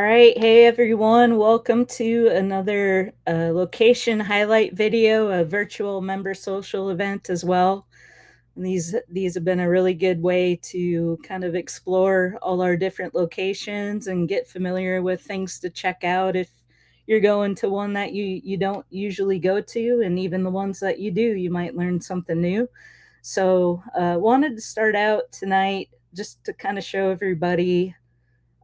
right. Hey, everyone. Welcome to another location highlight video, a virtual member social event as well. And these have been a really good way to kind of explore all our different locations and get familiar with things to check out if you're going to one that you don't usually go to, and even the ones that you do, you might learn something new. So, wanted to start out tonight just to kind of show everybody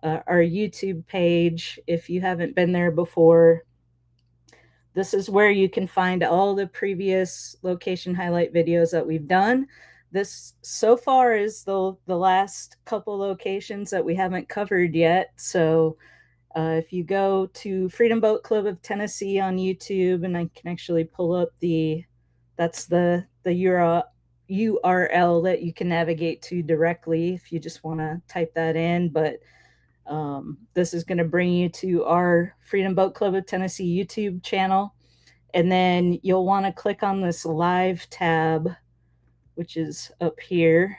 our YouTube page. If you haven't been there before, this is where you can find all the previous location highlight videos that we've done. This so far is the last couple locations that we haven't covered yet. So if you go to Freedom Boat Club of Tennessee on YouTube, and I can actually pull up that's the URL that you can navigate to directly if you just want to type that in. But this is going to bring you to our Freedom Boat Club of Tennessee YouTube channel. And then you'll want to click on this live tab, which is up here.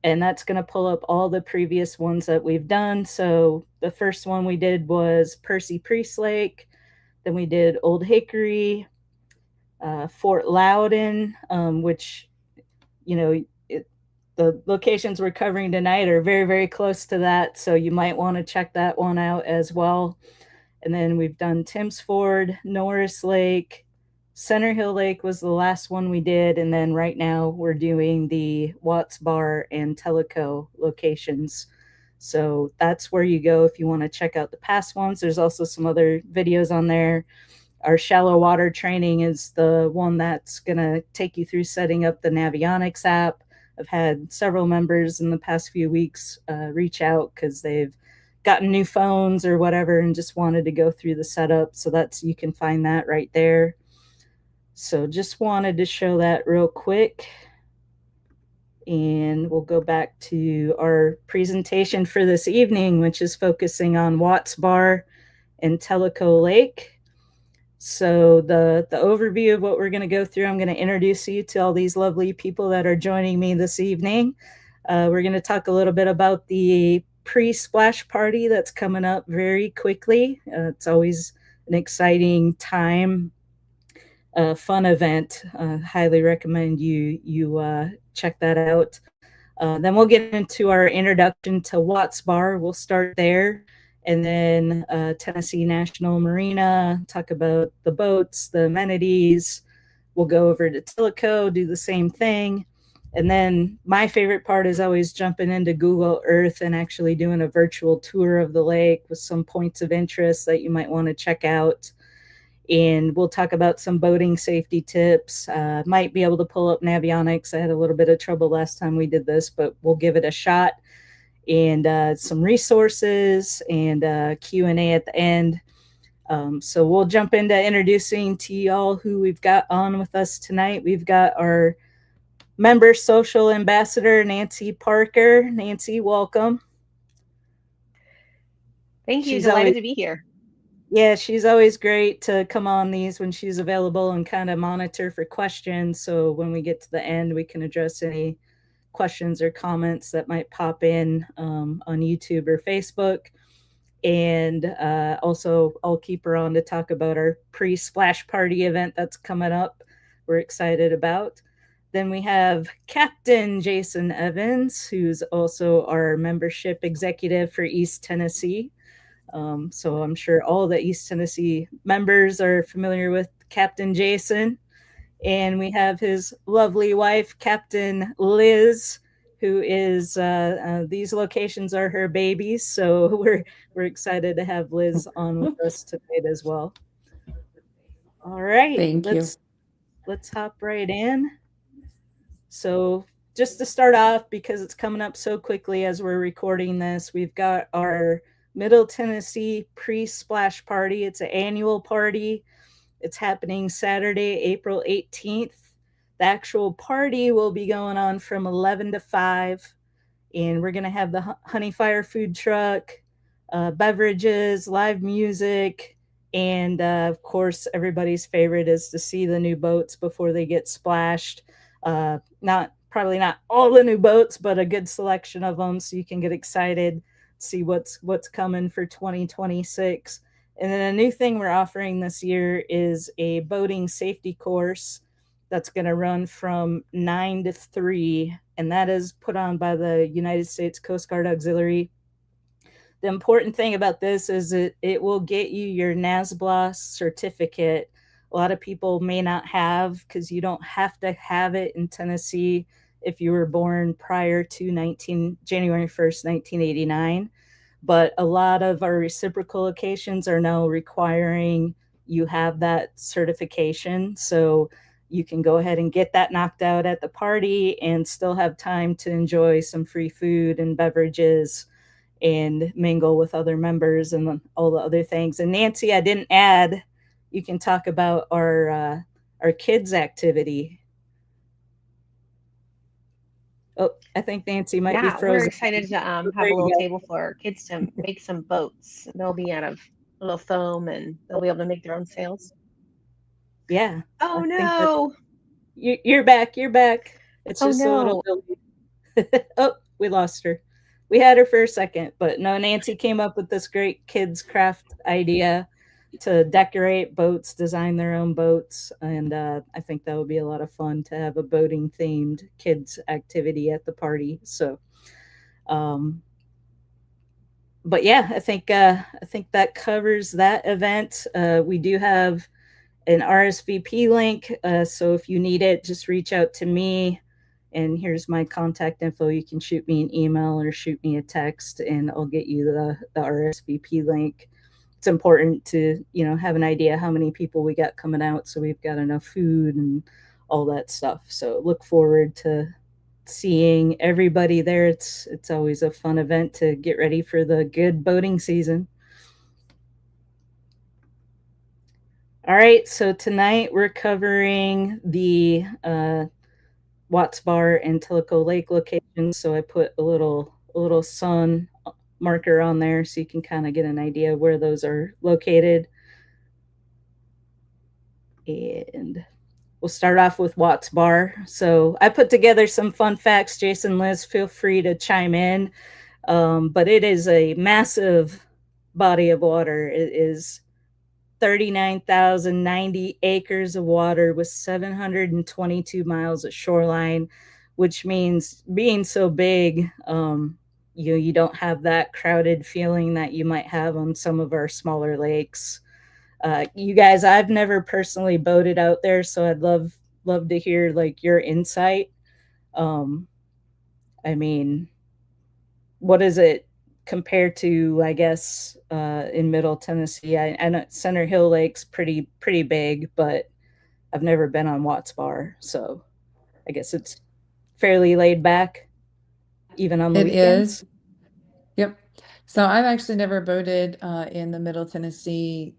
And that's going to pull up all the previous ones that we've done. So the first one we did was Percy Priest Lake. Then we did Old Hickory, Fort Loudon, which, you know, the locations we're covering tonight are very, very close to that. So you might want to check that one out as well. And then we've done Timms Ford, Norris Lake, Center Hill Lake was the last one we did. And then right now we're doing the Watts Bar and Tellico locations. So that's where you go if you want to check out the past ones. There's also some other videos on there. Our shallow water training is the one that's going to take you through setting up the Navionics app. I've had several members in the past few weeks reach out because they've gotten new phones or whatever and just wanted to go through the setup. So you can find that right there. So just wanted to show that real quick. And we'll go back to our presentation for this evening, which is focusing on Watts Bar and Tellico Lake. So the overview of what we're going to go through, I'm going to introduce you to all these lovely people that are joining me this evening. We're going to talk a little bit about the pre-splash party that's coming up very quickly. It's always an exciting time, fun event. Highly recommend you check that out. Then we'll get into our introduction to Watts Bar. We'll start there. And then Tennessee National Marina, talk about the boats, the amenities. We'll go over to Tellico, do the same thing. And then my favorite part is always jumping into Google Earth and actually doing a virtual tour of the lake with some points of interest that you might want to check out. And we'll talk about some boating safety tips. Might be able to pull up Navionics. I had a little bit of trouble last time we did this, but we'll give it a shot. And some resources and Q&A at the end. So we'll jump into introducing to y'all who we've got on with us tonight. We've got our member social ambassador, Nancy Parker. Nancy, welcome. Thank you. Delighted to be here. Yeah, she's always great to come on these when she's available and kind of monitor for questions. So when we get to the end, we can address any questions or comments that might pop in on YouTube or Facebook. And also, I'll keep her on to talk about our pre-splash party event that's coming up. We're excited about. Then we have Captain Jason Evans, who's also our membership executive for East Tennessee. So I'm sure all the East Tennessee members are familiar with Captain Jason. And we have his lovely wife, Captain Liz, who is these locations are her babies. So we're excited to have Liz on with us tonight as well. All right, Thank you. Let's hop right in. So just to start off, because it's coming up so quickly as we're recording this, we've got our Middle Tennessee pre-splash party. It's an annual party. It's happening Saturday, April 18th. The actual party will be going on from 11 to 5. And we're going to have the Honey Fire food truck, beverages, live music. And of course, everybody's favorite is to see the new boats before they get splashed. Probably not all the new boats, but a good selection of them so you can get excited see what's coming for 2026. And then a new thing we're offering this year is a boating safety course that's going to run from 9 to 3, and that is put on by the United States Coast Guard Auxiliary. The important thing about this is it will get you your NASBLA certificate. A lot of people may not have, because you don't have to have it in Tennessee if you were born prior to January 1st, 1989. But a lot of our reciprocal locations are now requiring you have that certification. So you can go ahead and get that knocked out at the party and still have time to enjoy some free food and beverages and mingle with other members and all the other things. And Nancy, I didn't add, you can talk about our kids activity. Oh, I think Nancy might be Yeah, we're frozen. excited to Oh, have there a little you go. table for our kids to make some boats. They'll be out of a little foam and they'll be able to make their own sails. Yeah, I Oh think that no! you're back. You're back. It's Oh just a little no! delayed. Oh, we lost her. We had her for a second, but no, Nancy came up with this great kids craft idea to decorate boats, design their own boats, and I think that would be a lot of fun to have a boating themed kids activity at the party. So, um, but yeah, I think that covers that event. We do have an RSVP link, so if you need it, just reach out to me. And here's my contact info. You can shoot me an email or shoot me a text, and I'll get you the RSVP link. It's important to have an idea how many people we got coming out, so we've got enough food and all that stuff. So look forward to seeing everybody there. It's always a fun event to get ready for the good boating season. All right, so tonight we're covering the Watts Bar and Tellico Lake locations. So I put a little sun marker on there so you can kind of get an idea where those are located. And we'll start off with Watts Bar. So I put together some fun facts. Jason, Liz, feel free to chime in. But it is a massive body of water. It is 39,090 acres of water with 722 miles of shoreline, which means being so big, you don't have that crowded feeling that you might have on some of our smaller lakes. You guys, I've never personally boated out there, so I'd love to hear like your insight. Um, I mean, what is it compared to, I guess, in Middle Tennessee? I know Center Hill Lake's pretty big, but I've never been on Watts Bar, so I guess it's fairly laid back, even on the It weekends. is. Yep. So I've actually never boated in the Middle Tennessee,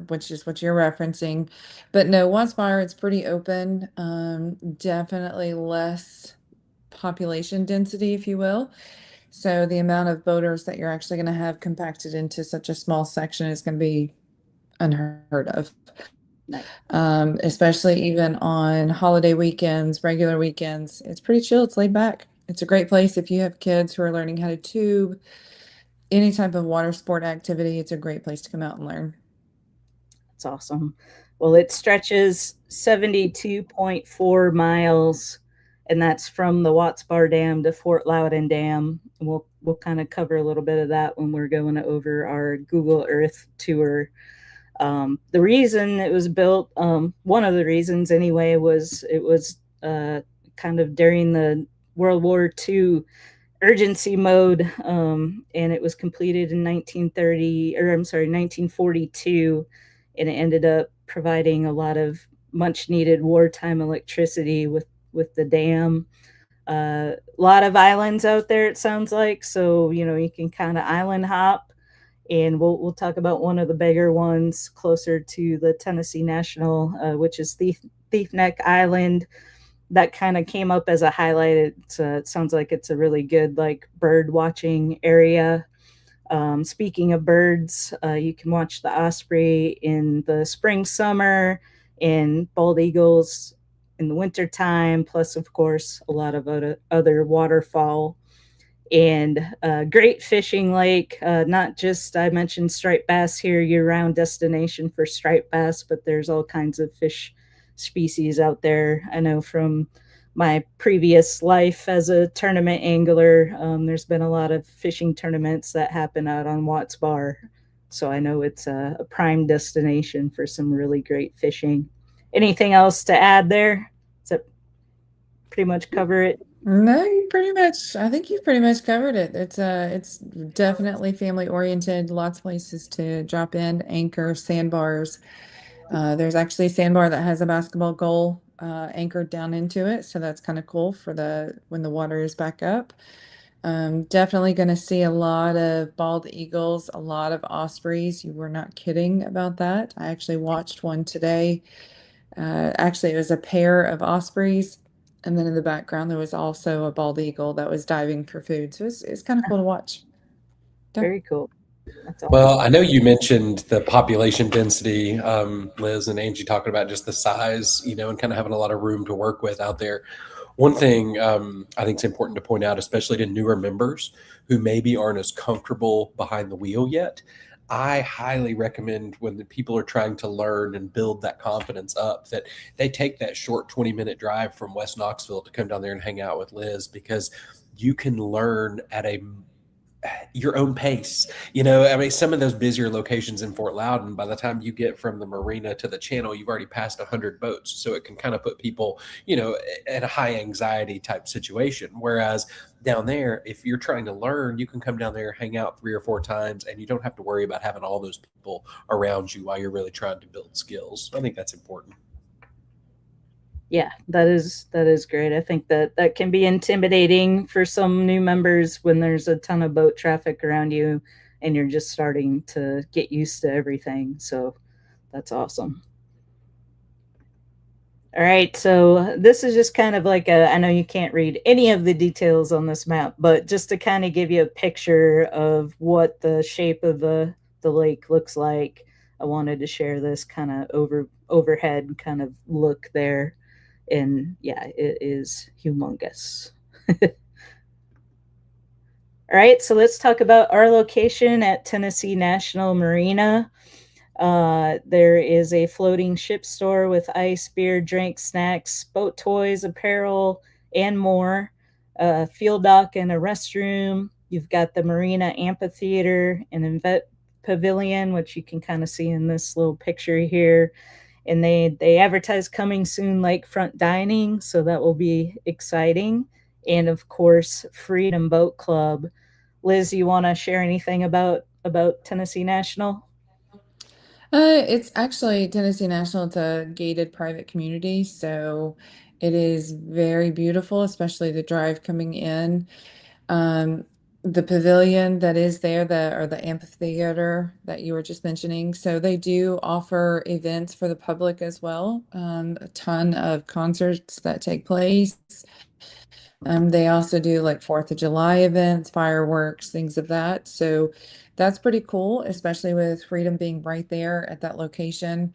which is what you're referencing. But no, Watts Bar, it's pretty open. Definitely less population density, if you will. So the amount of boaters that you're actually going to have compacted into such a small section is going to be unheard of. Nice. Especially even on holiday weekends, regular weekends. It's pretty chill. It's laid back. It's a great place if you have kids who are learning how to tube, any type of water sport activity. It's a great place to come out and learn. That's awesome. Well, it stretches 72.4 miles, and that's from the Watts Bar Dam to Fort Loudon Dam. We'll kind of cover a little bit of that when we're going over our Google Earth tour. The reason it was built, one of the reasons anyway, was it was kind of during the World War II urgency mode, and it was completed in 1930, or I'm sorry, 1942, and it ended up providing a lot of much needed wartime electricity with the dam. A lot of islands out there, it sounds like, so you can kind of island hop, and we'll talk about one of the bigger ones closer to the Tennessee National, which is Thief Neck Island. That kind of came up as a highlight. It sounds like it's a really good like bird watching area. Speaking of birds, you can watch the osprey in the spring, summer, and bald eagles in the wintertime, plus, of course, a lot of other waterfowl. and great fishing lake. Not just, I mentioned striped bass here, year-round destination for striped bass, but there's all kinds of fish species out there. I know from my previous life as a tournament angler, there's been a lot of fishing tournaments that happen out on Watts Bar. So I know it's a prime destination for some really great fishing. Anything else to add there? Does that pretty much cover it? No, I think you've pretty much covered it. It's definitely family oriented, lots of places to drop in, anchor, sandbars. There's actually a sandbar that has a basketball goal anchored down into it, so that's kind of cool for when the water is back up. Definitely going to see a lot of bald eagles, a lot of ospreys. You were not kidding about that. I actually watched one today. Actually, it was a pair of ospreys, and then in the background there was also a bald eagle that was diving for food. So it's kind of cool to watch. Yeah. Very cool. That's awesome. Well, I know you mentioned the population density, Liz and Angie, talking about just the size, and kind of having a lot of room to work with out there. One thing I think is important to point out, especially to newer members who maybe aren't as comfortable behind the wheel yet, I highly recommend when the people are trying to learn and build that confidence up that they take that short 20-minute drive from West Knoxville to come down there and hang out with Liz, because you can learn at your own pace. I mean, some of those busier locations in Fort Loudon, by the time you get from the marina to the channel, you've already passed 100 boats. So it can kind of put people, at a high anxiety type situation. Whereas down there, if you're trying to learn, you can come down there, hang out 3 or 4 times, and you don't have to worry about having all those people around you while you're really trying to build skills. I think that's important. Yeah, that is great. I think that can be intimidating for some new members when there's a ton of boat traffic around you and you're just starting to get used to everything. So that's awesome. All right, so this is just kind of like I know you can't read any of the details on this map, but just to kind of give you a picture of what the shape of the lake looks like, I wanted to share this kind of overhead kind of look there. And yeah, it is humongous. All right, so let's talk about our location at Tennessee National Marina. There is a floating ship store with ice, beer, drinks, snacks, boat toys, apparel, and more. A field dock and a restroom. You've got the Marina Amphitheater and event pavilion, which you can kind of see in this little picture here. And they advertise coming soon lakefront dining, so that will be exciting. And of course, Freedom Boat Club. Liz, you want to share anything about Tennessee National? It's actually Tennessee National. It's a gated private community, so it is very beautiful, especially the drive coming in. The pavilion that is there, or the amphitheater that you were just mentioning. So they do offer events for the public as well. A ton of concerts that take place. They also do like 4th of July events, fireworks, things of that. So that's pretty cool, especially with Freedom being right there at that location.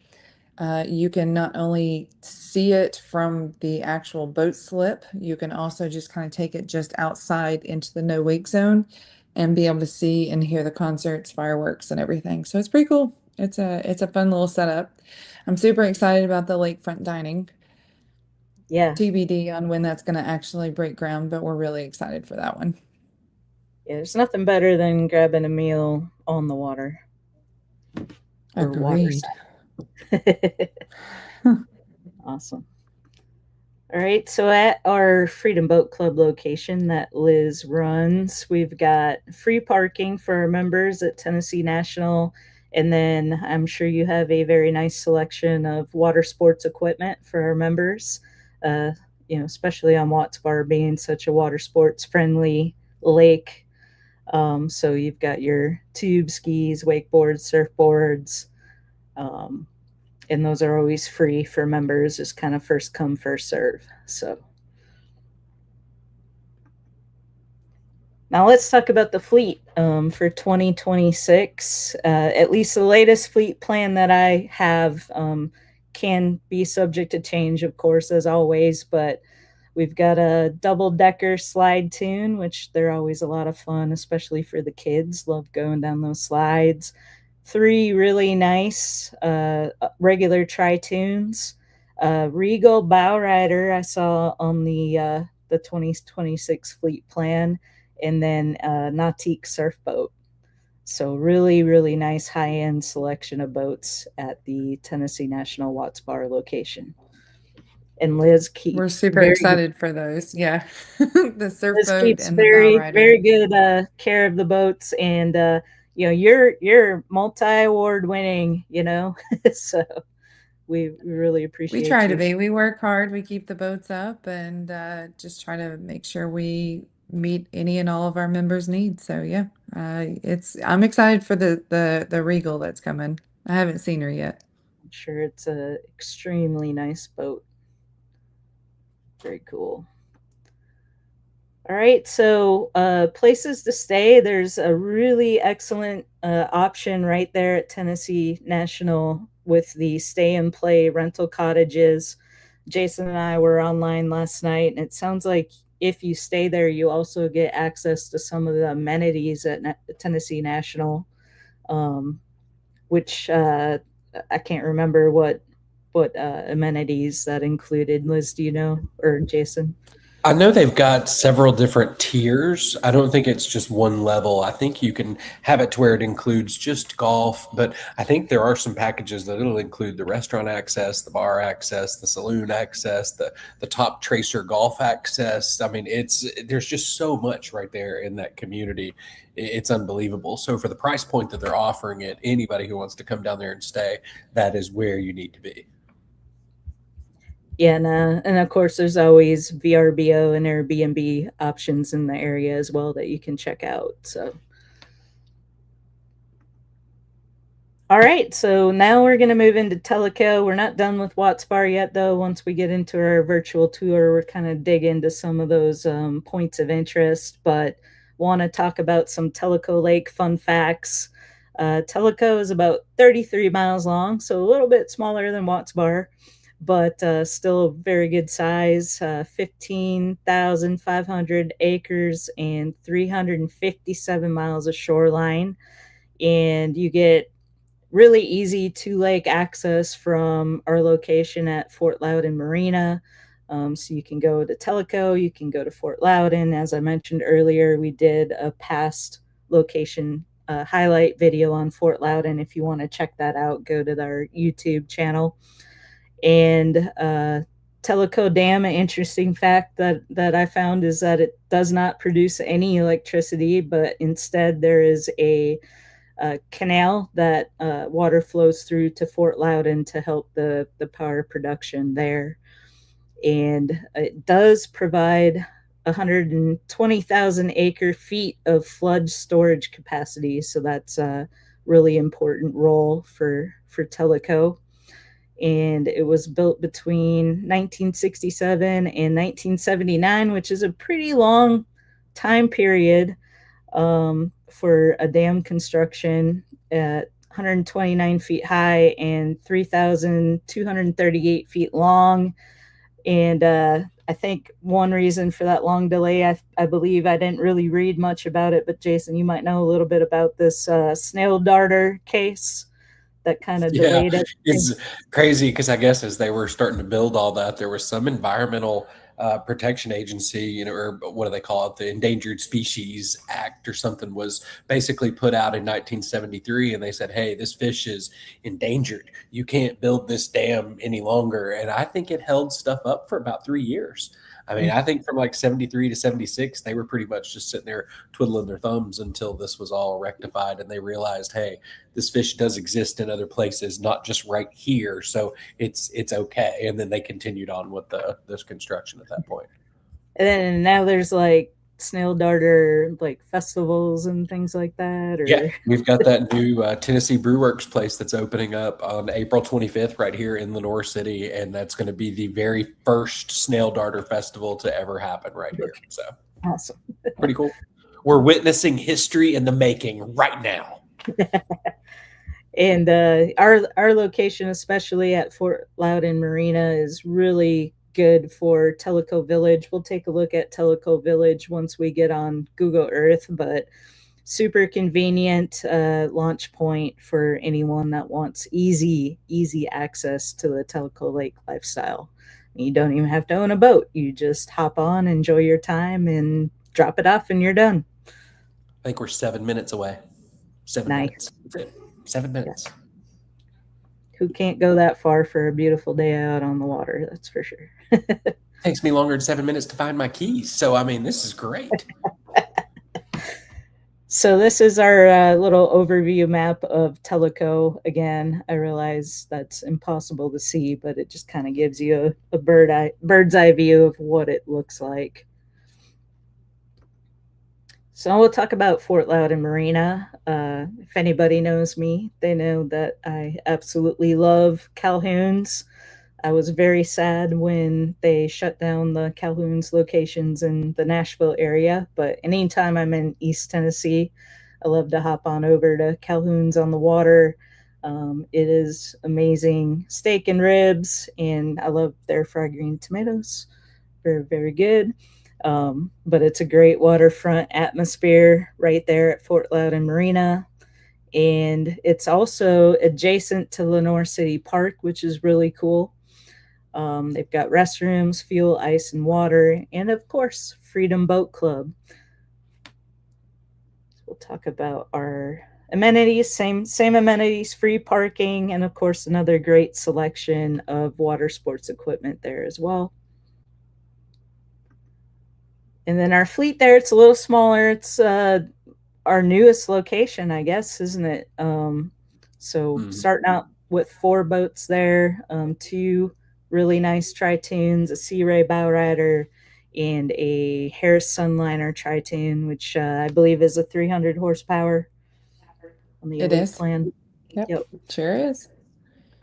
You can not only see it from the actual boat slip, you can also just kind of take it just outside into the no wake zone and be able to see and hear the concerts, fireworks, and everything. So it's pretty cool. It's a fun little setup. I'm super excited about the lakefront dining. Yeah. TBD on when that's going to actually break ground, but we're really excited for that one. Yeah, there's nothing better than grabbing a meal on the water. Agreed. Awesome. All right, so at our Freedom Boat Club location that Liz runs, we've got free parking for our members at Tennessee National, and then I'm sure you have a very nice selection of water sports equipment for our members, especially on Watts Bar being such a water sports friendly lake. So you've got your tube skis, wakeboards, surfboards, and those are always free for members, just kind of first come, first serve. So now let's talk about the fleet for 2026. At least the latest fleet plan that I have can be subject to change, of course, as always, but We've got a double-decker slide tune, which they're always a lot of fun, especially for the kids. Love going down those slides. 3 really nice regular tri-tunes. Regal Bow Rider I saw on the 2026 fleet plan, and then Nautique Surf Boat. So really, really nice high-end selection of boats at the Tennessee National Watts Bar location. And Liz We're keeps super excited for those. Yeah. The surf Liz boat keeps and the bow very, rider. very good care of the boats, and you know, you're multi-award winning, you know, so we really appreciate We try to you. be. We work hard. We keep the boats up and just try to make sure we meet any and all of our members' needs. So yeah, I'm excited for the Regal that's coming. I haven't seen her yet. I'm sure it's a extremely nice boat. Very cool. All right, so places to stay. There's a really excellent option right there at Tennessee National with the stay and play rental cottages. Jason and I were online last night, and it sounds like if you stay there, you also get access to some of the amenities at Tennessee National, which I can't remember what amenities that included. Liz, do you know, or Jason? I know they've got several different tiers. I don't think it's just one level. I think you can have it to where it includes just golf, but I think there are some packages that it'll include the restaurant access, the bar access, the saloon access, the top tracer golf access. I mean, there's just so much right there in that community. It's unbelievable. So for the price point that they're offering it, anybody who wants to come down there and stay, that is where you need to be. Yeah, and of course, there's always VRBO and Airbnb options in the area as well that you can check out. So, all right, so now we're going to move into Tellico. We're not done with Watts Bar yet, though. Once we get into our virtual tour, we're kind of dig into some of those points of interest, but want to talk about some Tellico Lake fun facts. Tellico is about 33 miles long, so a little bit smaller than Watts Bar, but still very good size, 15,500 acres and 357 miles of shoreline. And you get really easy two-lake access from our location at Fort Loudon Marina. So you can go to Tellico, you can go to Fort Loudon. As I mentioned earlier, we did a past location highlight video on Fort Loudon. If you want to check that out, go to our YouTube channel. And Tellico Dam, an interesting fact that I found is that it does not produce any electricity, but instead there is a canal that water flows through to Fort Loudon to help the power production there. And it does provide 120,000 acre feet of flood storage capacity. So that's a really important role for Tellico. And it was built between 1967 and 1979, which is a pretty long time period for a dam construction at 129 feet high and 3,238 feet long. And I think one reason for that long delay, I believe I didn't really read much about it, but Jason, you might know a little bit about this snail darter case that kind of delayed it. It's crazy because I guess as they were starting to build all that, there was some environmental protection agency, or what do they call it? The Endangered Species Act or something was basically put out in 1973. And they said, hey, this fish is endangered. You can't build this dam any longer. And I think it held stuff up for about 3 years. I mean, I think from like 73 to 76, they were pretty much just sitting there twiddling their thumbs until this was all rectified. And they realized, hey, this fish does exist in other places, not just right here. So it's okay. And then they continued on with this construction at that point. And then now there's like snail darter like festivals and things like that. Or... Yeah, we've got that new Tennessee Brewworks place that's opening up on April 25th right here in Lenore City, and that's going to be the very first snail darter festival to ever happen right here. So awesome. Pretty cool. We're witnessing history in the making right now. And our location, especially at Fort Loudon Marina, is really good for Tellico Village. We'll take a look at Tellico Village once we get on Google Earth, but super convenient launch point for anyone that wants easy access to the Tellico Lake lifestyle. You don't even have to own a boat. You just hop on, enjoy your time, and drop it off, and you're done. I think we're 7 minutes away. 7 Nice. minutes. That's it. 7 minutes. Yeah. Who can't go that far for a beautiful day out on the water? That's for sure. Takes me longer than 7 minutes to find my keys. So, I mean, this is great. So this is our little overview map of Tellico. Again, I realize that's impossible to see, but it just kind of gives you a bird's eye view of what it looks like. So we'll talk about Fort Loudon Marina. If anybody knows me, they know that I absolutely love Calhoun's. I was very sad when they shut down the Calhoun's locations in the Nashville area, but anytime I'm in East Tennessee, I love to hop on over to Calhoun's on the water. It is amazing steak and ribs, and I love their fried green tomatoes. Very, very good. But it's a great waterfront atmosphere right there at Fort Loudon Marina. And it's also adjacent to Lenoir City Park, which is really cool. They've got restrooms, fuel, ice, and water, and of course, Freedom Boat Club. We'll talk about our amenities, same amenities, free parking, and of course, another great selection of water sports equipment there as well. And then our fleet there, it's a little smaller. It's our newest location, I guess, isn't it? Starting out with 4 boats there, 2 really nice Tritoons, a Sea Ray Bowrider, and a Harris Sunliner Tritoon, which I believe is a 300 horsepower on the elite plan. Yep, sure is.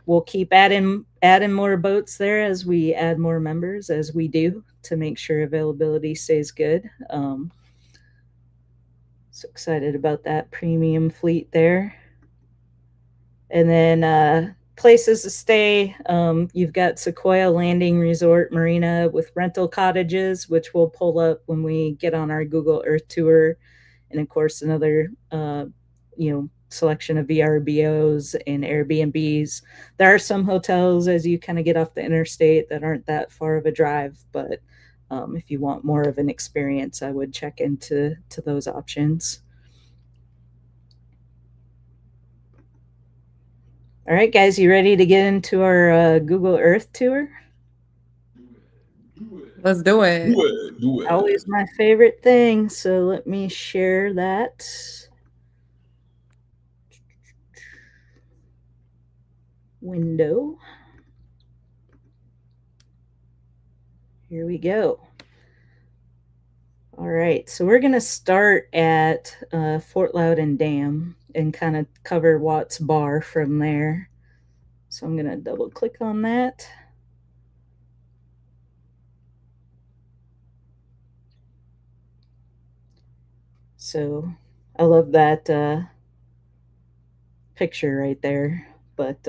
We'll keep adding more boats there as we add more members, as we do, to make sure availability stays good. So excited about that premium fleet there. And then places to stay. You've got Sequoia Landing Resort Marina with rental cottages, which we'll pull up when we get on our Google Earth tour. And of course, another, selection of VRBOs and Airbnbs. There are some hotels as you kind of get off the interstate that aren't that far of a drive, but if you want more of an experience, I would check into those options. All right, guys, you ready to get into our Google Earth tour? Let's do it. Do it. Always my favorite thing. So let me share that. Window. Here we go. All right, so we're going to start at Fort Loudon Dam and kind of cover Watts Bar from there. So I'm going to double click on that. So I love that picture right there, but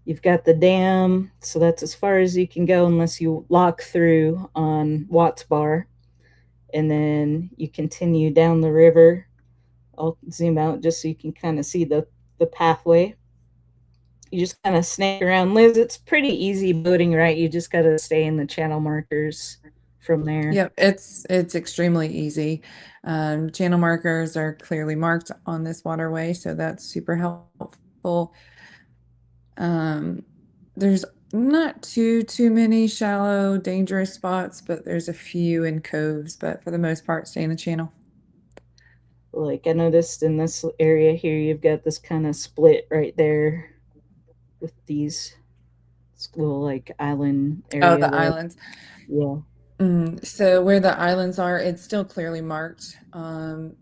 you've got the dam, so that's as far as you can go unless you lock through on Watts Bar. And then you continue down the river. I'll zoom out just so you can kind of see the pathway. You just kind of snake around. Liz, it's pretty easy boating, right? You just got to stay in the channel markers from there. Yep, it's extremely easy. Channel markers are clearly marked on this waterway, so that's super helpful. There's not too many shallow, dangerous spots, but there's a few in coves, but for the most part, stay in the channel. Like I noticed in this area here, you've got this kind of split right there with these little like island area. Oh, the islands. Yeah. So where the islands are, it's still clearly marked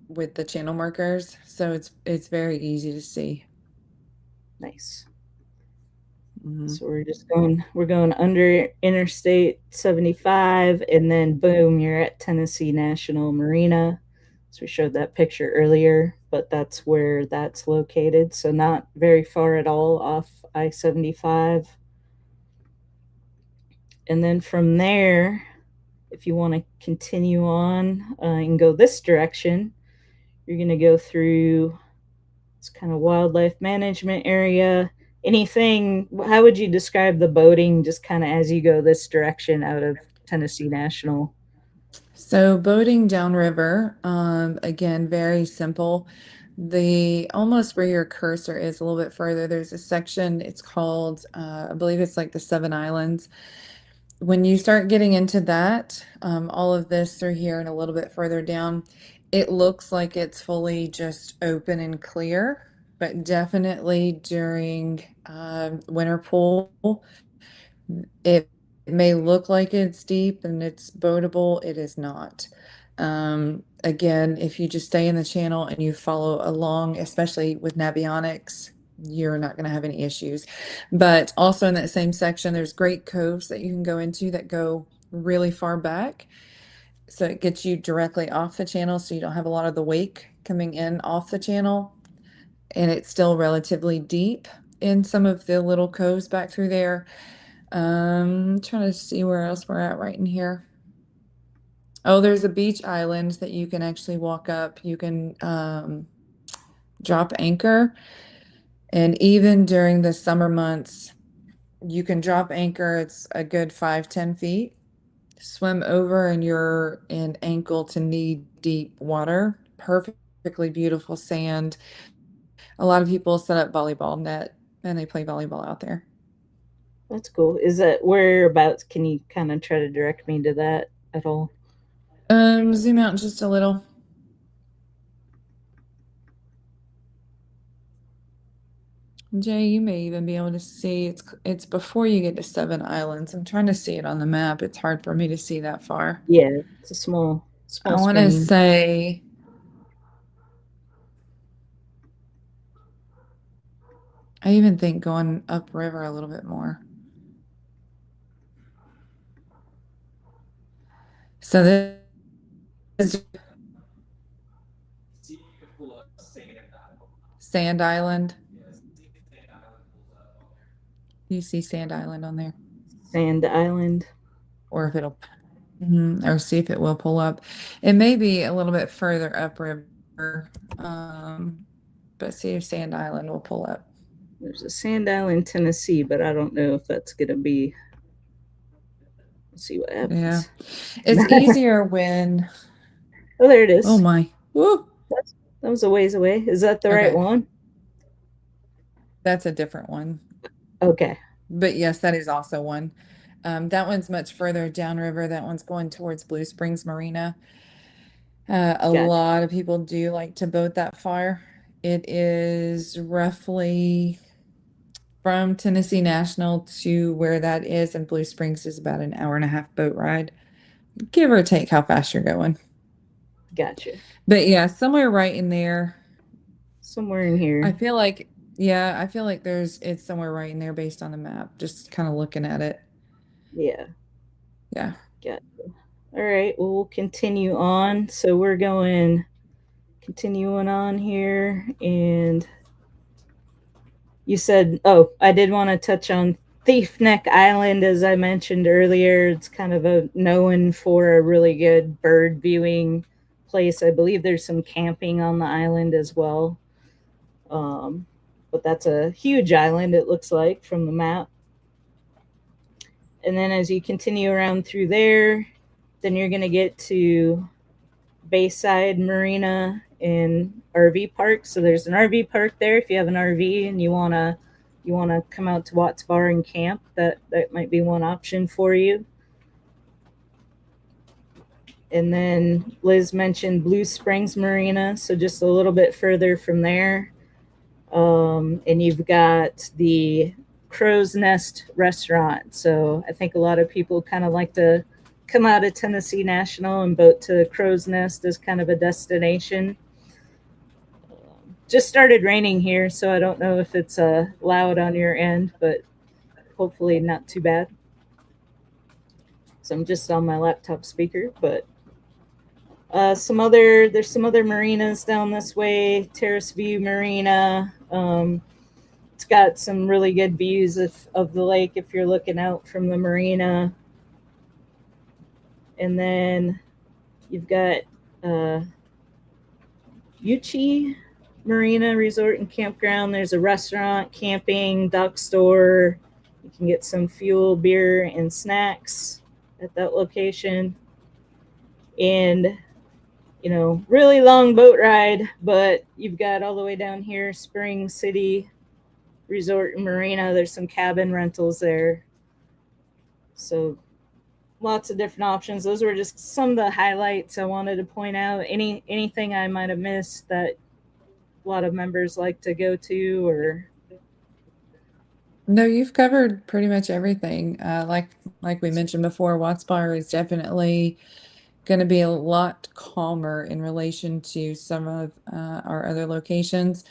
with the channel markers, so it's very easy to see. Nice. Mhm. So we're going under Interstate 75, and then boom, you're at Tennessee National Marina. So we showed that picture earlier, but that's where that's located. So not very far at all off I-75. And then from there, if you want to continue on and go this direction, you're going to go through this kind of wildlife management area. Anything, how would you describe the boating just kind of as you go this direction out of Tennessee National? So boating downriver, again, very simple. The almost where your cursor is a little bit further, there's a section, it's called, I believe it's like the Seven Islands. When you start getting into that, all of this through here and a little bit further down, it looks like it's fully just open and clear, but definitely during winter pool, it may look like it's deep and it's boatable. It is not. Again, if you just stay in the channel and you follow along, especially with navionics, you're not going to have any issues. But also in that same section, there's great coves that you can go into that go really far back. So it gets you directly off the channel, so you don't have a lot of the wake coming in off the channel. And it's still relatively deep in some of the little coves back through there. Trying to see where else we're at right in here. Oh, there's a beach island that you can actually walk up. You can drop anchor. And even during the summer months, you can drop anchor. It's a good 5-10 feet. Swim over and you're in ankle to knee deep water. Perfectly beautiful sand. A lot of people set up volleyball net and they play volleyball out there. That's cool. Is that whereabouts? Can you kind of try to direct me to that at all? Zoom out just a little. Jay, you may even be able to see it's before you get to Seven Islands. I'm trying to see it on the map. It's hard for me to see that far. Yeah, it's a small I want to screen. say I even think going upriver a little bit more. So this is Sand Island. You see Sand Island on there? Sand Island. Or if it'll, or see if it will pull up. It may be a little bit further upriver, but see if Sand Island will pull up. There's a Sand Island, Tennessee, but I don't know if that's going to be. Let's see what happens. Yeah, it's easier when. Oh, there it is. Oh my! Woo! That was a ways away. Is that the right one? That's a different one. Okay. But yes, that is also one. That one's much further downriver. That one's going towards Blue Springs Marina. A lot of people do like to boat that far. It is roughly from Tennessee National to where that is, and Blue Springs is about an 1.5-hour boat ride, give or take how fast you're going. Gotcha. But yeah, somewhere right in there. Somewhere in here. I feel like, yeah, I feel like it's somewhere right in there based on the map, just kind of looking at it. Yeah. Yeah. Gotcha. All right, well, we'll continue on. So we're continuing on here, and you said, oh, I did want to touch on Thief Neck Island, as I mentioned earlier. It's kind of known for a really good bird viewing place. I believe there's some camping on the island as well. But that's a huge island, it looks like, from the map. And then as you continue around through there, then you're going to get to Bayside Marina and RV Park. So there's an RV park there. If you have an RV and you want to come out to Watts Bar and camp, that might be one option for you. And then Liz mentioned Blue Springs Marina, so just a little bit further from there. And you've got the Crow's Nest restaurant. So I think a lot of people kind of like to come out of Tennessee National and boat to Crow's Nest as kind of a destination. Just started raining here, so I don't know if it's loud on your end, but hopefully not too bad. So I'm just on my laptop speaker, but there's some other marinas down this way. Terrace View Marina. It's got some really good views of the lake if you're looking out from the marina. And then you've got Uchi Marina Resort and Campground. There's a restaurant, camping, dock store. You can get some fuel, beer, and snacks at that location. And, you know, really long boat ride, but you've got all the way down here, Spring City Resort and Marina. There's some cabin rentals there. So lots of different options. Those were just some of the highlights I wanted to point out. Anything I might have missed that a lot of members like to go to, or No, you've covered pretty much everything. Like we mentioned before, Watts Bar is definitely going to be a lot calmer in relation to some of our other locations.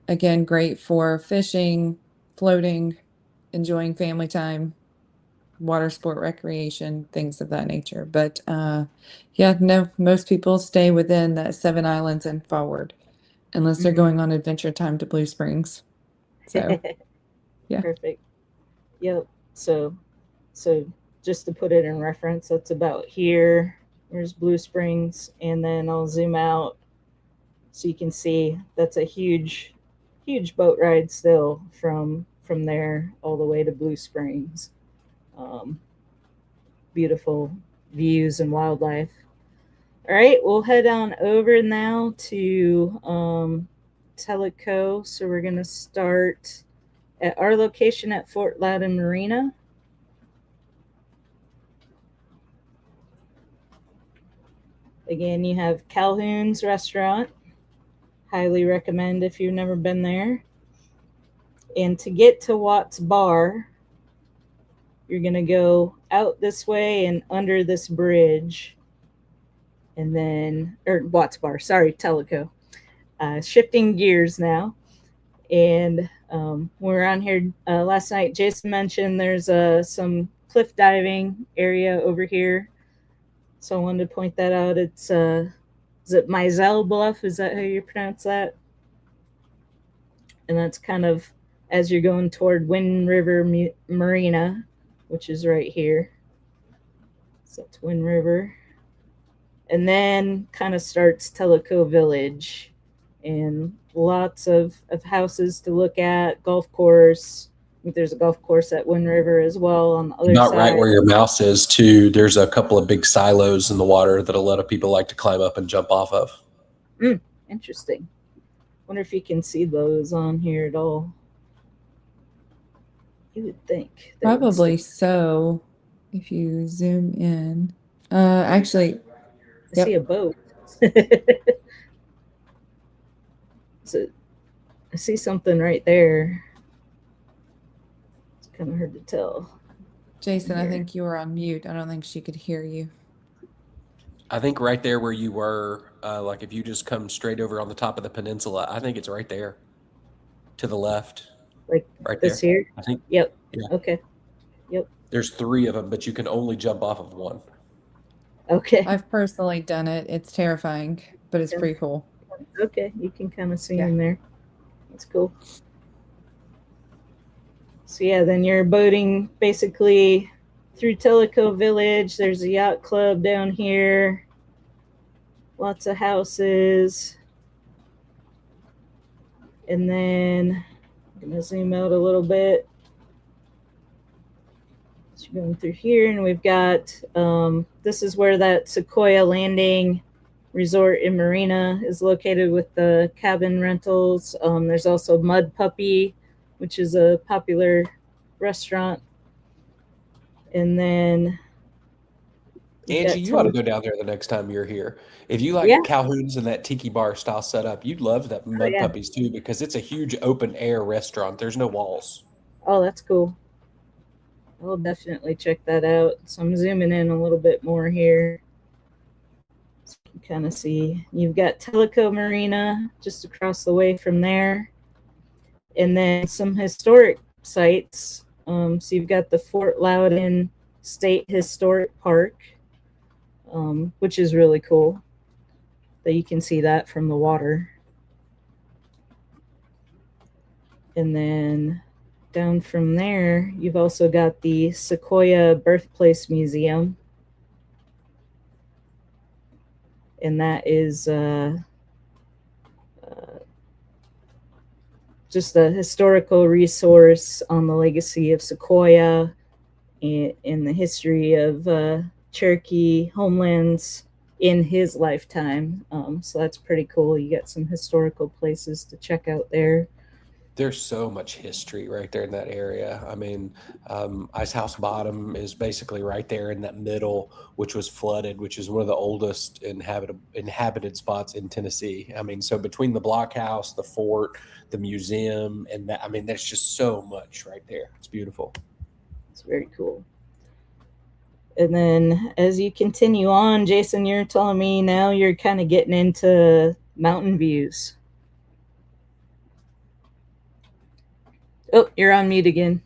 Again, great for fishing, floating, enjoying family time, water sport recreation, things of that nature. But yeah, no, most people stay within the 7 islands and forward, unless they're going on adventure time to Blue Springs. So yeah. Perfect. Yep. So just to put it in reference, that's about here. There's Blue Springs, and then I'll zoom out so you can see that's a huge boat ride still from there all the way to Blue Springs. Beautiful views and wildlife. All right, we'll head on over now to Tellico. So we're going to start at our location at Fort Loudoun Marina. Again, you have Calhoun's Restaurant. Highly recommend if you've never been there. And to get to Watts Bar, you're going to go out this way and under this bridge. And then, or Watts Bar, sorry, Tellico. Shifting gears now. And when we were on here last night, Jason mentioned there's some cliff diving area over here. So I wanted to point that out. It's, is it Mizell Bluff? Is that how you pronounce that? And that's kind of as you're going toward Wind River Marina, which is right here. So it's Wind River. And then kind of starts Tellico Village, and lots of houses to look at, golf course. I think there's a golf course at Wind River as well on the other Not side. right where your mouse is, too. There's a couple of big silos in the water that a lot of people like to climb up and jump off of. Interesting. Wonder if you can see those on here at all. You would think. Probably so, if you zoom in. Actually, I see a boat. So I see something right there. It's kind of hard to tell. Jason, I think you were on mute. I don't think she could hear you. I think right there where you were, like if you just come straight over on the top of the peninsula, I think it's right there to the left. Like right this there. here? I think. Yep. Yeah. Okay. Yep. There's 3 of them, but you can only jump off of one. Okay. I've personally done it. It's terrifying, but it's pretty cool. Okay. You can kind of see him there. That's cool. So yeah, then you're boating basically through Tellico Village. There's a yacht club down here. Lots of houses. And then I'm going to zoom out a little bit. So you're going through here, and we've got, this is where that Sequoia Landing Resort and Marina is located with the cabin rentals. There's also Mud Puppy, which is a popular restaurant. And then Angie, you ought to go down there the next time you're here. If you like Calhoun's and that tiki bar style setup, you'd love that Mud Puppies too, because it's a huge open air restaurant. There's no walls. Oh, that's cool. I'll definitely check that out. So I'm zooming in a little bit more here. So you can kind of see. You've got Tellico Marina just across the way from there. And then some historic sites. So you've got the Fort Loudoun State Historic Park, which is really cool that you can see that from the water. And then down from there, you've also got the Sequoia Birthplace Museum. and that is just a historical resource on the legacy of Sequoia in the history of Cherokee homelands in his lifetime. So that's pretty cool. You get some historical places to check out there. There's so much history right there in that area. I mean, Ice House Bottom is basically right there in that middle, which was flooded, which is one of the oldest inhabited spots in Tennessee. I mean, so between the blockhouse, the fort, the museum, and that, I mean, there's just so much right there. It's beautiful. It's very cool. And then as you continue on, Jason, you're telling me now you're kind of getting into mountain views. Oh, you're on mute again.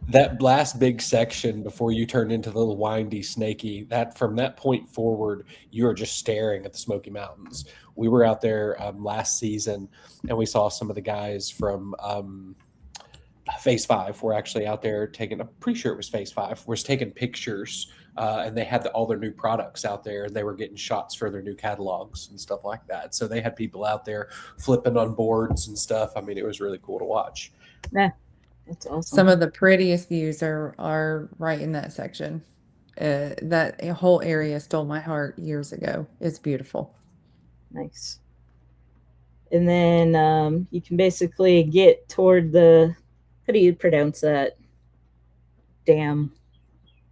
That last big section before you turn into the little windy, snaky, that from that point forward, you are just staring at the Smoky Mountains. We were out there last season, and we saw some of the guys from Phase 5 were actually out there taking, I'm pretty sure it was Phase 5, was taking pictures, and they had all their new products out there, and they were getting shots for their new catalogs and stuff like that. So they had people out there flipping on boards and stuff. I mean, it was really cool to watch. Yeah, that's awesome. Some of the prettiest views are right in that section. That whole area stole my heart years ago. It's beautiful. Nice. And then you can basically get toward the, how do you pronounce that? Dam.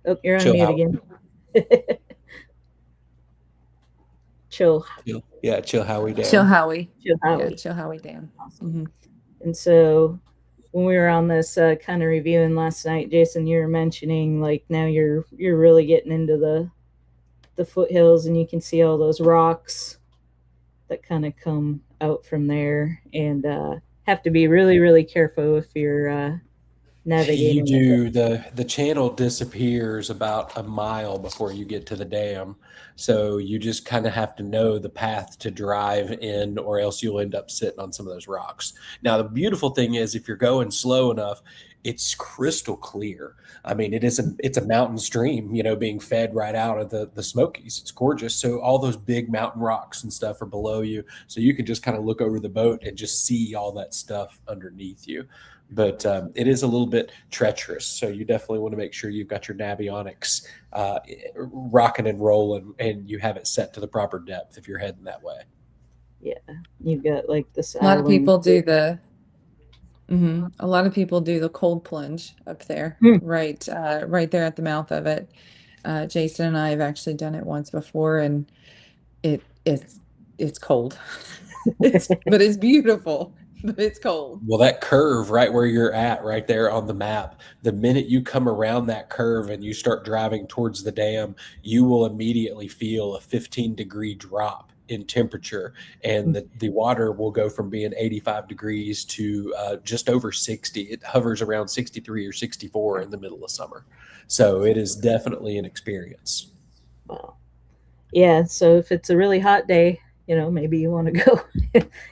Oh, you're on mute again. Chilhowee Dam. Chilhowee. Chilhowee. Yeah, Chilhowee Dam. Awesome. Mm-hmm. And so when we were on this kind of reviewing last night, Jason, you were mentioning like now you're really getting into the foothills, and you can see all those rocks that kind of come out from there, and have to be really, really careful if you're navigating. You do. The channel disappears about a mile before you get to the dam. So you just kind of have to know the path to drive in, or else you'll end up sitting on some of those rocks. Now, the beautiful thing is if you're going slow enough, it's crystal clear. I mean, it's a mountain stream, being fed right out of the Smokies. It's gorgeous. So all those big mountain rocks and stuff are below you. So you can just kind of look over the boat and just see all that stuff underneath you. But it is a little bit treacherous, so you definitely want to make sure you've got your navionics rocking and rolling, and you have it set to the proper depth if you're heading that way. Yeah, you've got like this. A lot of people do the. A lot of people do the cold plunge up there, right there at the mouth of it. Jason and I have actually done it once before, and it's cold, but it's beautiful. But it's cold. Well, that curve right where you're at, right there on the map, the minute you come around that curve and you start driving towards the dam, you will immediately feel a 15-degree drop in temperature, and the water will go from being 85 degrees to just over 60. It hovers around 63 or 64 in the middle of summer. So it is definitely an experience. Wow. Yeah, so if it's a really hot day, maybe you want to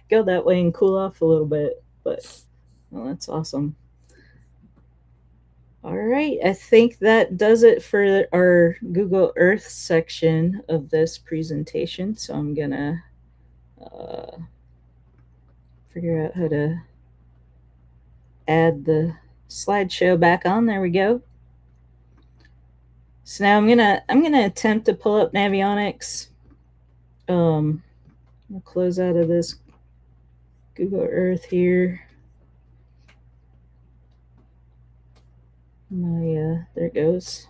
go that way and cool off a little bit. But well, that's awesome. All right, I think that does it for our Google Earth section of this presentation. So I'm gonna figure out how to add the slideshow back on. There we go. So now I'm gonna attempt to pull up Navionics. We'll close out of this Google Earth here. There it goes.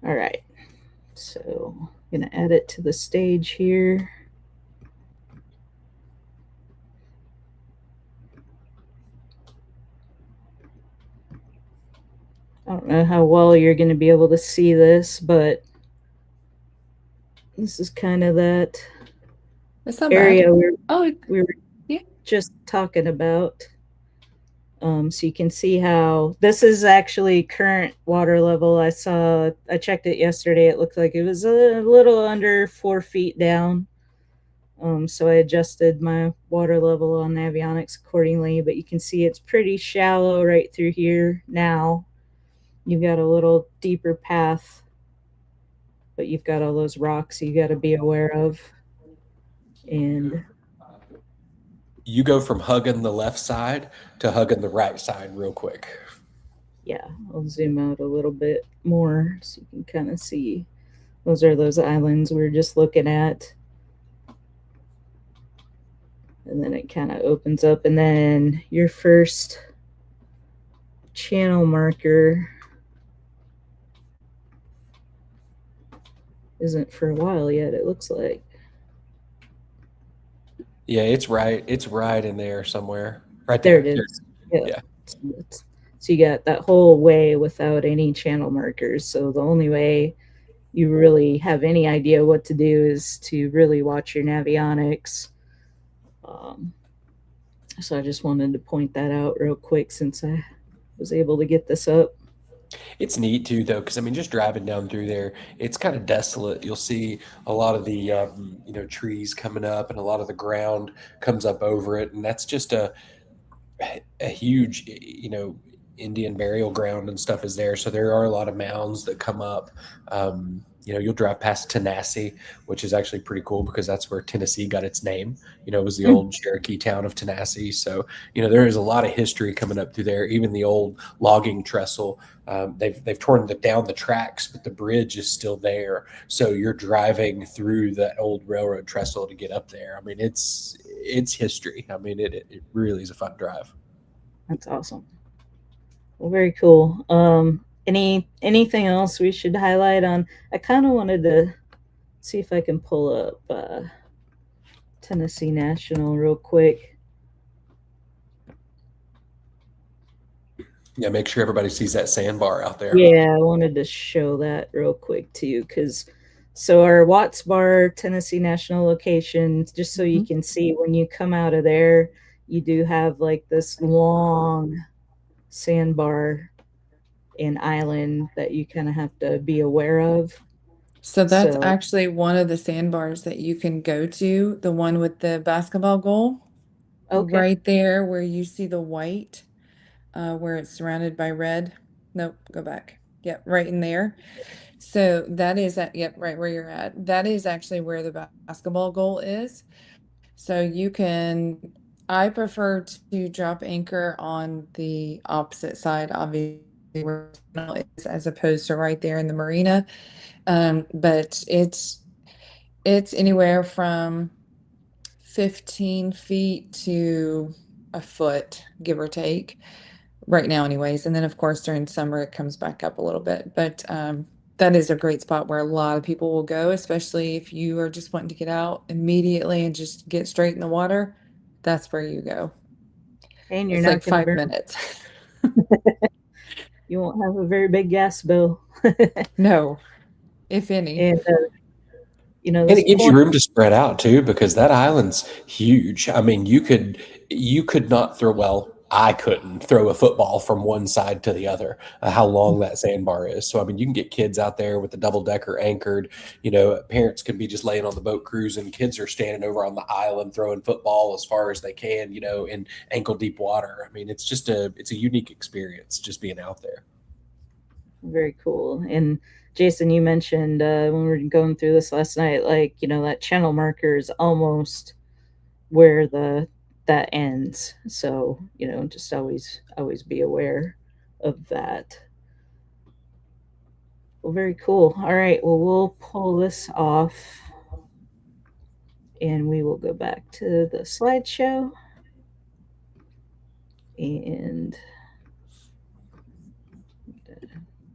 All right, so I'm gonna add it to the stage here. I don't know how well you're gonna be able to see this, but this is kind of that area we were just talking about. So you can see how this is actually current water level. I checked it yesterday. It looked like it was a little under 4 feet down. So I adjusted my water level on Navionics accordingly, but you can see it's pretty shallow right through here now. You've got a little deeper path but you've got all those rocks you got to be aware of. And You go from hugging the left side to hugging the right side real quick. yeah, I'll zoom out a little bit more so you can kind of see. Those are those islands we were just looking at. And then it kind of opens up, and then your first channel marker isn't for a while yet, it looks like. Yeah, it's right in there somewhere. Right There there. it is. Yeah. Yeah. So you got that whole way without any channel markers. So the only way you really have any idea what to do is to really watch your navionics. So I just wanted to point that out real quick since I was able to get this up. It's neat too, though, because I mean, just driving down through there, it's kind of desolate. You'll see a lot of the trees coming up, and a lot of the ground comes up over it, and that's just a huge, Indian burial ground and stuff is there. So there are a lot of mounds that come up. You'll drive past Tennessee, which is actually pretty cool because that's where Tennessee got its name. It was the old Cherokee town of Tennessee. So, there is a lot of history coming up through there. Even the old logging trestle, they've torn down the tracks, but the bridge is still there. So you're driving through that old railroad trestle to get up there. I mean, it's history. I mean, it really is a fun drive. That's awesome. Well, very cool. Anything else we should highlight on? I kind of wanted to see if I can pull up Tennessee National real quick. Yeah, make sure everybody sees that sandbar out there. Yeah, I wanted to show that real quick too, because so our Watts Bar Tennessee National location, just so you can see when you come out of there, you do have like this long sandbar and island that you kind of have to be aware of. So that's actually one of the sandbars that you can go to, the one with the basketball goal. Okay. Right there where you see the white, where it's surrounded by red. Nope, go back. Yep, right in there. So that is right where you're at. That is actually where the basketball goal is. So I prefer to drop anchor on the opposite side, obviously, where the tunnel is, as opposed to right there in the marina. But it's anywhere from 15 feet to a foot, give or take, right now anyways. And then of course during summer it comes back up a little bit. But that is a great spot where a lot of people will go, especially if you are just wanting to get out immediately and just get straight in the water. That's where you go. And you're It's not like 5 minutes. You won't have a very big gas bill. No, if any. And and it gives you room to spread out too, because that island's huge. I mean, you could not throw, well, I couldn't throw a football from one side to the other, how long that sandbar is. So, I mean, you can get kids out there with the double decker anchored, parents can be just laying on the boat cruising. Kids are standing over on the island throwing football as far as they can, in ankle deep water. I mean, it's a unique experience just being out there. Very cool. And Jason, you mentioned when we were going through this last night, like, that channel marker is almost where that ends. So, just always be aware of that. Well, very cool. All right. Well, we'll pull this off and we will go back to the slideshow and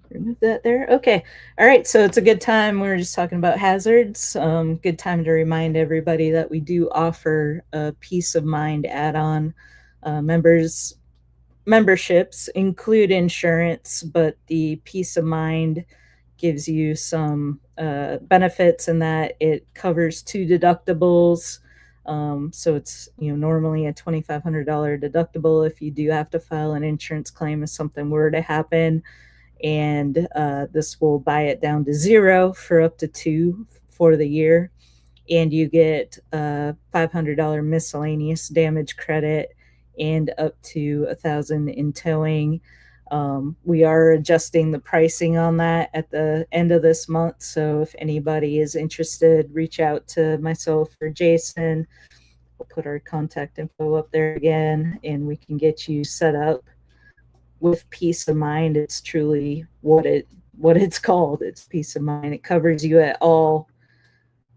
remove that there. Okay. All right. So it's a good time. We were just talking about hazards. Good time to remind everybody that we do offer a peace of mind add-on. Memberships include insurance, but the peace of mind gives you some benefits in that it covers 2 deductibles. So it's normally a $2,500 deductible if you do have to file an insurance claim if something were to happen. And this will buy it down to 0 for up to 2 for the year. And you get $500 miscellaneous damage credit and up to $1,000 in towing. We are adjusting the pricing on that at the end of this month. So if anybody is interested, reach out to myself or Jason. We'll put our contact info up there again, and we can get you set up with peace of mind. It's truly what it's called. It's peace of mind. It covers you at all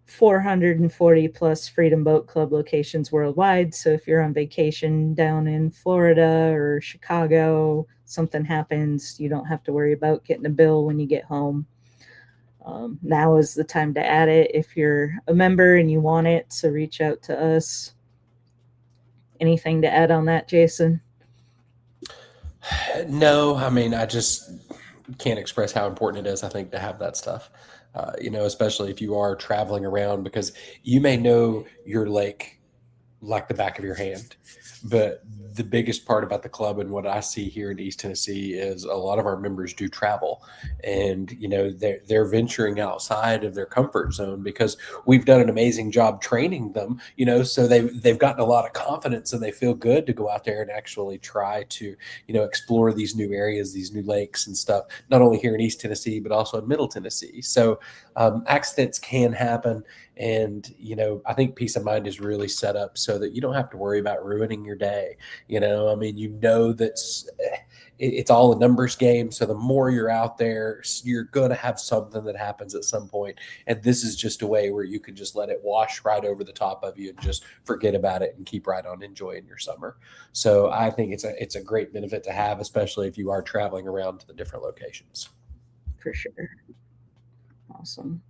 440 plus Freedom Boat Club locations worldwide. So if you're on vacation down in Florida or Chicago, something happens, you don't have to worry about getting a bill when you get home. Now is the time to add it if you're a member and you want it. So reach out to us. Anything to add on that, Jason? No, I mean, I just can't express how important it is, I think, to have that stuff. Especially if you are traveling around, because you may know your lake like the back of your hand. But the biggest part about the club and what I see here in East Tennessee is a lot of our members do travel, and they're venturing outside of their comfort zone because we've done an amazing job training them. So they've gotten a lot of confidence and they feel good to go out there and actually try to explore these new areas, these new lakes and stuff. Not only here in East Tennessee, but also in Middle Tennessee. So accidents can happen. And, I think peace of mind is really set up so that you don't have to worry about ruining your day. That it's all a numbers game. So the more you're out there, you're going to have something that happens at some point. And this is just a way where you can just let it wash right over the top of you and just forget about it and keep right on enjoying your summer. So I think it's a great benefit to have, especially if you are traveling around to the different locations. For sure. Awesome.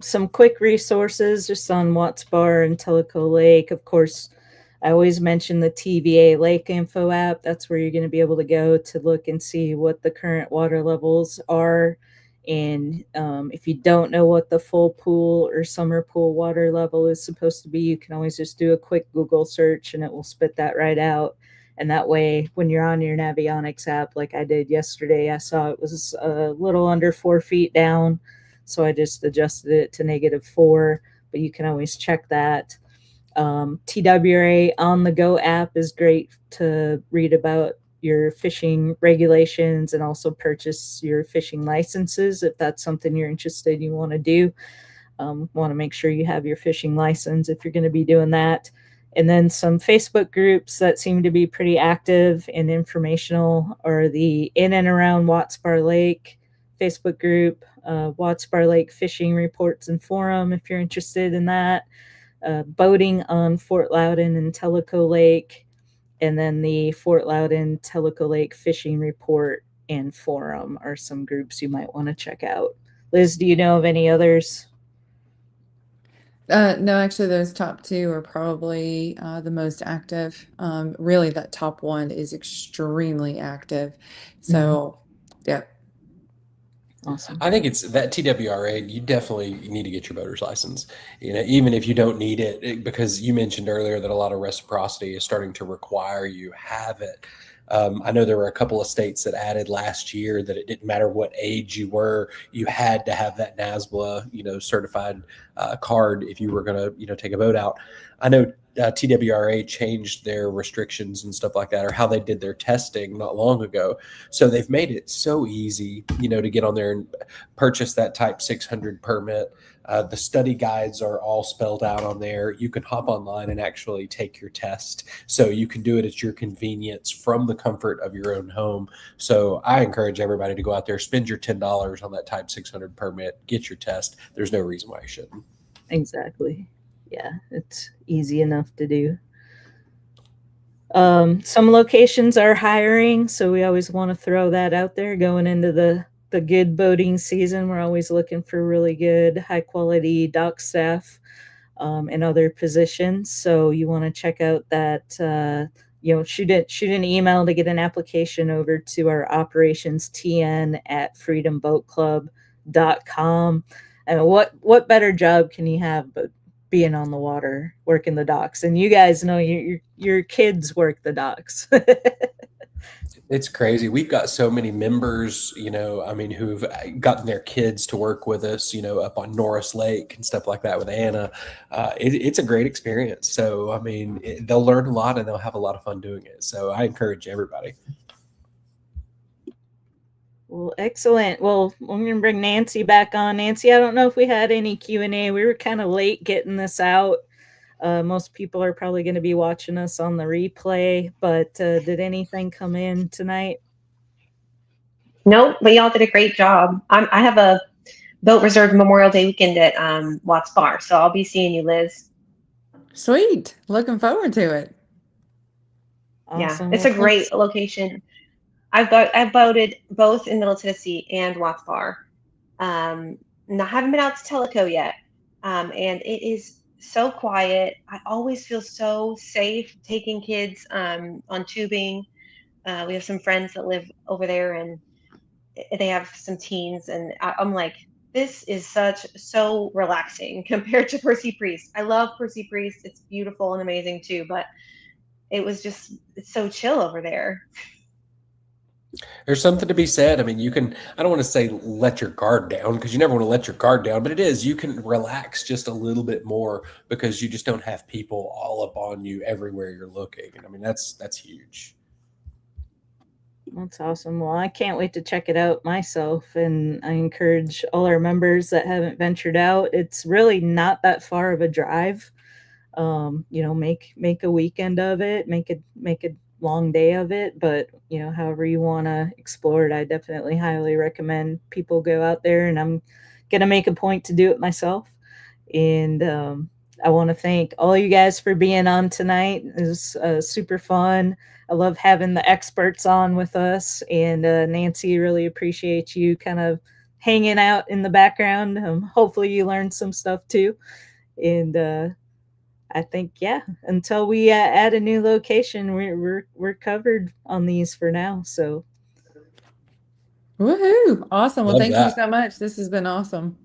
Some quick resources just on Watts Bar and Tellico Lake. Of course, I always mention the TVA Lake Info app. That's where you're going to be able to go to look and see what the current water levels are. And if you don't know what the full pool or summer pool water level is supposed to be, you can always just do a quick Google search and it will spit that right out. And that way, when you're on your Navionics app, like I did yesterday, I saw it was a little under 4 feet down. So I just adjusted it to -4, but you can always check that. TWA On The Go app is great to read about your fishing regulations and also purchase your fishing licenses if that's something you're interested in, you want to do. Want to make sure you have your fishing license if you're going to be doing that. And then some Facebook groups that seem to be pretty active and informational are the In and Around Watts Bar Lake Facebook group, Watts Bar Lake Fishing Reports and Forum, if you're interested in that, boating on Fort Loudon and Tellico Lake, and then the Fort Loudon Tellico Lake Fishing Report and Forum are some groups you might want to check out. Liz, do you know of any others? No, actually, those top two are probably the most active. Really, that top one is extremely active. So, yeah. Awesome. I think it's that TWRA, you definitely need to get your boater's license, even if you don't need it, because you mentioned earlier that a lot of reciprocity is starting to require you have it. I know there were a couple of states that added last year that it didn't matter what age you were, you had to have that NASBLA, certified card if you were going to, take a boat out. I know TWRA changed their restrictions and stuff like that, or how they did their testing not long ago. So they've made it so easy, to get on there and purchase that Type 600 permit. The study guides are all spelled out on there. You can hop online and actually take your test. So you can do it at your convenience from the comfort of your own home. So I encourage everybody to go out there, spend your $10 on that Type 600 permit, get your test. There's no reason why you shouldn't. Exactly. Yeah, it's easy enough to do. Some locations are hiring, so we always want to throw that out there going into the good boating season. We're always looking for really good, high quality dock staff and other positions. So you want to check out that, shoot an email to get an application over to our operations TN at freedomboatclub.com. And what better job can you have but being on the water, working the docks? And you guys know your kids work the docks. It's crazy. We've got so many members, who've gotten their kids to work with us, up on Norris Lake and stuff like that with Anna. It's a great experience. So, they'll learn a lot and they'll have a lot of fun doing it. So I encourage everybody. Well, excellent. Well, I'm going to bring Nancy back on. Nancy, I don't know if we had any Q&A. We were kind of late getting this out. Most people are probably going to be watching us on the replay, but did anything come in tonight? Nope, but y'all did a great job. I have a boat reserved Memorial Day weekend at Watts Bar, so I'll be seeing you, Liz. Sweet. Looking forward to it. Awesome. Yeah, it's Well, a great thanks. location. I've boated both in Middle Tennessee and Watts Bar. I haven't been out to Tellico yet, and it is so quiet. I always feel so safe taking kids on tubing. We have some friends that live over there, and they have some teens, and I'm like, this is so relaxing compared to Percy Priest. I love Percy Priest. It's beautiful and amazing too, but it's so chill over there. There's something to be said. I mean, I don't want to say let your guard down, because you never want to let your guard down, but it is, you can relax just a little bit more because you just don't have people all up on you everywhere you're looking. And I mean, that's huge. That's awesome. Well, I can't wait to check it out myself, and I encourage all our members that haven't ventured out. It's really not that far of a drive. Make a weekend of it, make a long day of it, but however you want to explore it, I definitely highly recommend people go out there, and I'm gonna make a point to do it myself. And I want to thank all you guys for being on tonight. It was super fun. I love having the experts on with us, and Nancy, really appreciate you kind of hanging out in the background. Hopefully you learned some stuff too. And I think, yeah, until we add a new location, we're covered on these for now. So, Woohoo! Awesome. Well, Love thank you that. so much. This has been awesome.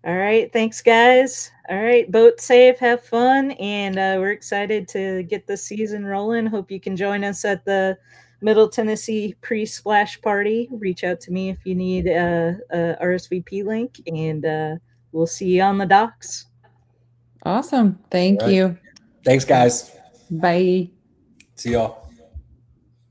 all right, thanks, guys. All right, boat safe, have fun, and we're excited to get the season rolling. Hope you can join us at the Middle Tennessee pre-splash party. Reach out to me if you need a RSVP link, and we'll see you on the docks. Awesome. Thank All right. you. Thanks, guys. Bye. See y'all.